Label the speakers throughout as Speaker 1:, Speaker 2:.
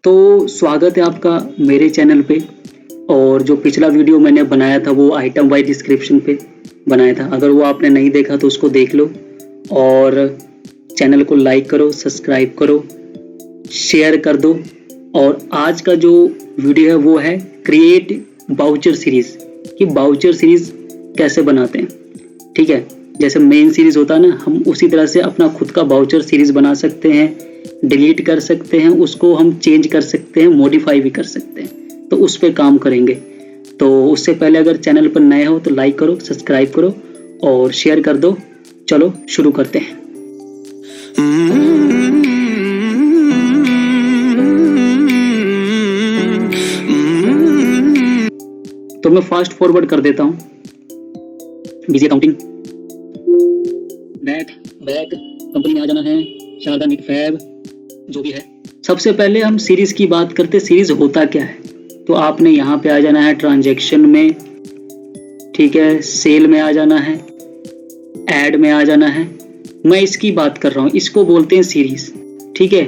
Speaker 1: तो स्वागत है आपका मेरे चैनल पे। और जो पिछला वीडियो मैंने बनाया था वो आइटम वाइज डिस्क्रिप्शन पे बनाया था। अगर वो आपने नहीं देखा तो उसको देख लो और चैनल को लाइक करो, सब्सक्राइब करो, शेयर कर दो। और आज का जो वीडियो है वो है क्रिएट बाउचर सीरीज़ कि बाउचर सीरीज़ कैसे बनाते हैं। ठीक है, जैसे मेन सीरीज़ होता है ना, हम उसी तरह से अपना खुद का बाउचर सीरीज़ बना सकते हैं, डिलीट कर सकते हैं, उसको हम चेंज कर सकते हैं, मॉडिफाई भी कर सकते हैं। तो उस पर काम करेंगे। तो उससे पहले अगर चैनल पर नए हो तो लाइक करो, सब्सक्राइब करो और शेयर कर दो। चलो शुरू करते हैं। तो मैं फास्ट फॉरवर्ड कर देता हूँ। बीजी अकाउंटिंग बैक कंपनी में आ जाना है, शारदा नीट फैब जो भी है। सबसे पहले हम सीरीज की बात करते। सीरीज होता क्या है, तो आपने यहाँ पे आ जाना है ट्रांजैक्शन में, ठीक है, सेल में आ जाना है, ऐड में आ जाना है। मैं इसकी बात कर रहा हूँ, इसको बोलते हैं सीरीज। ठीक है,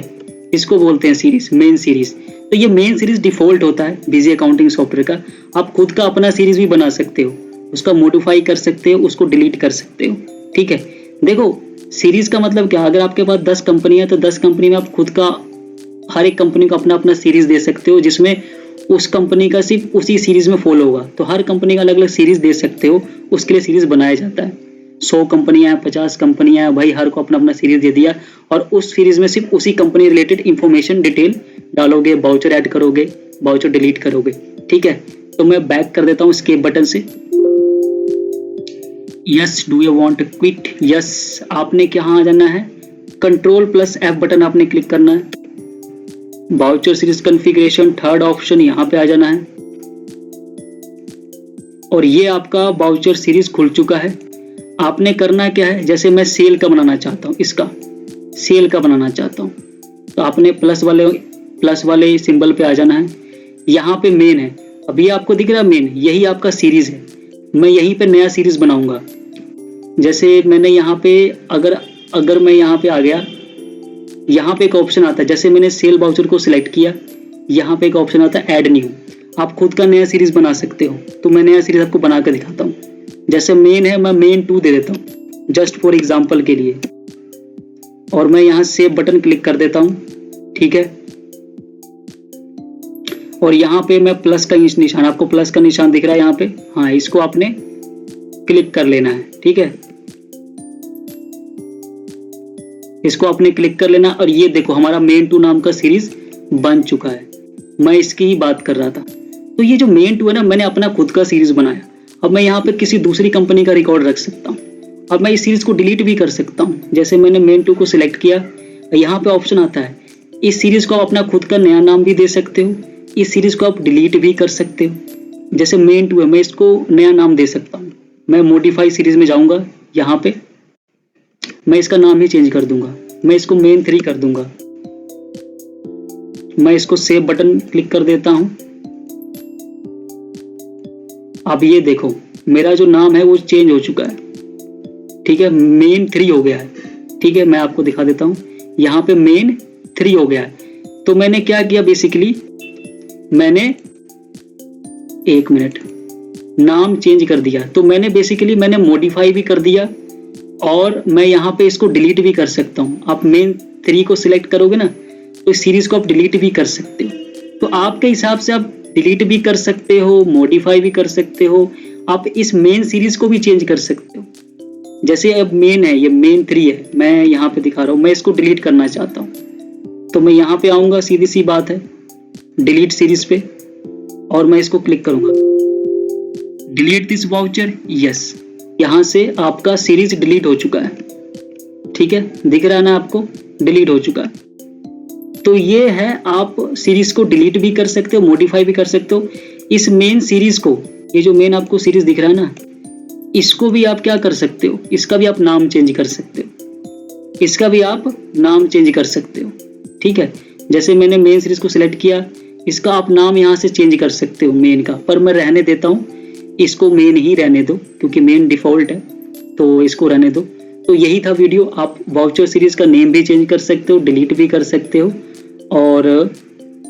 Speaker 1: इसको बोलते हैं सीरीज, मेन सीरीज। तो ये मेन सीरीज डिफॉल्ट होता है बिजी अकाउंटिंग सॉफ्टवेयर का। आप खुद का अपना सीरीज भी बना सकते हो, उसका मॉडिफाई कर सकते हो, उसको डिलीट कर सकते हो। ठीक है, देखो सीरीज का मतलब क्या, अगर आपके पास 10 कंपनी है तो 10 कंपनी में आप खुद का हर एक कंपनी को अपना अपना सीरीज दे सकते हो, जिसमें उस कंपनी का सिर्फ उसी सीरीज में फॉलो होगा। तो हर कंपनी का अलग अलग सीरीज दे सकते हो, उसके लिए सीरीज बनाया जाता है। 100 कंपनियां हैं, 50 कंपनियां हैं, भाई हर को अपना अपना सीरीज दे दिया और उस सीरीज में सिर्फ उसी कंपनी रिलेटेड इंफॉर्मेशन डिटेल डालोगे, बाउचर ऐड करोगे, बाउचर डिलीट करोगे। ठीक है, तो मैं बैक कर देता हूँ एस्केप बटन से। Yes, do you want to quit? Yes, आपने कहाँ आ जाना है, Ctrl+F बटन आपने क्लिक करना है। Voucher series configuration, third option यहाँ पे आ जाना है और ये आपका बाउचर सीरीज खुल चुका है। आपने करना क्या है, जैसे मैं सेल का बनाना चाहता हूँ, इसका सेल का बनाना चाहता हूँ, तो आपने प्लस वाले सिंबल पे आ जाना है। यहाँ पे मेन है, अभी आपको दिख रहा है मेन, यही आपका सीरीज है। मैं यहीं पे नया सीरीज बनाऊंगा। जैसे मैंने यहाँ पे अगर मैं यहाँ पे आ गया, यहाँ पे एक ऑप्शन आता है, जैसे मैंने सेल बाउचर को सिलेक्ट किया, यहाँ पे एक ऑप्शन आता है ऐड न्यू। आप खुद का नया सीरीज बना सकते हो। तो मैं नया सीरीज आपको बना कर दिखाता हूँ। जैसे मेन है, मैं मेन 2 दे देता हूँ जस्ट फॉर एग्जाम्पल के लिए, और मैं यहाँ सेव बटन क्लिक कर देता हूँ। ठीक है, और यहाँ पे मैं प्लस का निशान, आपको प्लस का निशान दिख रहा है यहाँ पे, हाँ, इसको आपने क्लिक कर लेना है। ठीक है, इसको आपने क्लिक कर लेना और ये देखो हमारा मेन 2 नाम का सीरीज बन चुका है। मैं इसकी ही बात कर रहा था। तो ये जो मेन 2 है ना, मैंने अपना खुद का सीरीज बनाया। अब मैं यहाँ पे किसी दूसरी कंपनी का रिकॉर्ड रख सकता हूँ। अब मैं इस सीरीज को डिलीट भी कर सकता हूँ। जैसे मैंने मेन 2 को सिलेक्ट किया, यहाँ पे ऑप्शन आता है, इस सीरीज को आप अपना खुद का नया नाम भी दे सकते हो, इस सीरीज को आप डिलीट भी कर सकते हो। जैसे मेन 2 है, मैं इसको नया नाम दे सकता हूँ। मैं मॉडिफाई सीरीज में जाऊँगा, यहाँ पे मैं इसका नाम ही चेंज कर दूंगा, मैं इसको मेन 3 कर दूंगा। मैं इसको सेव बटन क्लिक कर देता हूं। अब ये देखो मेरा जो नाम है वो चेंज हो चुका है। ठीक है, मेन 3 हो गया है। ठीक है, मैं आपको दिखा देता हूं, यहाँ पे मेन 3 हो गया है। तो मैंने क्या किया, बेसिकली मैंने 1 मिनट नाम चेंज कर दिया। तो मैंने मॉडिफाई भी कर दिया और मैं यहाँ पे इसको डिलीट भी कर सकता हूँ। आप मेन 3 को सिलेक्ट करोगे ना, तो इस सीरीज को आप डिलीट भी कर सकते हो। तो आपके हिसाब से आप डिलीट भी कर सकते हो, मॉडिफाई भी कर सकते हो, आप इस मेन सीरीज को भी चेंज कर सकते हो। जैसे अब मेन है, ये मेन 3 है, मैं यहाँ पे दिखा रहा हूँ, मैं इसको डिलीट करना चाहता हूँ। तो मैं यहाँ पे आऊँगा, सीधी सी बात है, डिलीट सीरीज पे, और मैं इसको क्लिक करूँगा, डिलीट दिस वाउचर। यस, यहाँ से आपका सीरीज डिलीट हो चुका है। ठीक है, दिख रहा है ना आपको, डिलीट हो चुका है। तो ये है, आप सीरीज को डिलीट भी कर सकते हो, मॉडिफाई भी कर सकते हो। इस मेन सीरीज को, ये जो मेन आपको सीरीज दिख रहा है ना, इसको भी आप क्या कर सकते हो, इसका भी आप नाम चेंज कर सकते हो, इसका भी आप नाम चेंज कर सकते हो। ठीक है, जैसे मैंने मेन सीरीज को सिलेक्ट किया, इसका आप नाम यहाँ से चेंज कर सकते हो मेन का, पर मैं रहने देता हूँ, इसको मेन ही रहने दो क्योंकि मेन डिफॉल्ट है, तो इसको रहने दो। तो यही था वीडियो। आप वाउचर सीरीज का नेम भी चेंज कर सकते हो, डिलीट भी कर सकते हो और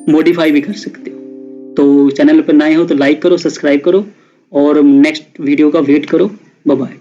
Speaker 1: मॉडिफाई भी कर सकते हो। तो चैनल पर नए हो तो लाइक करो, सब्सक्राइब करो और नेक्स्ट वीडियो का वेट करो। Bye bye.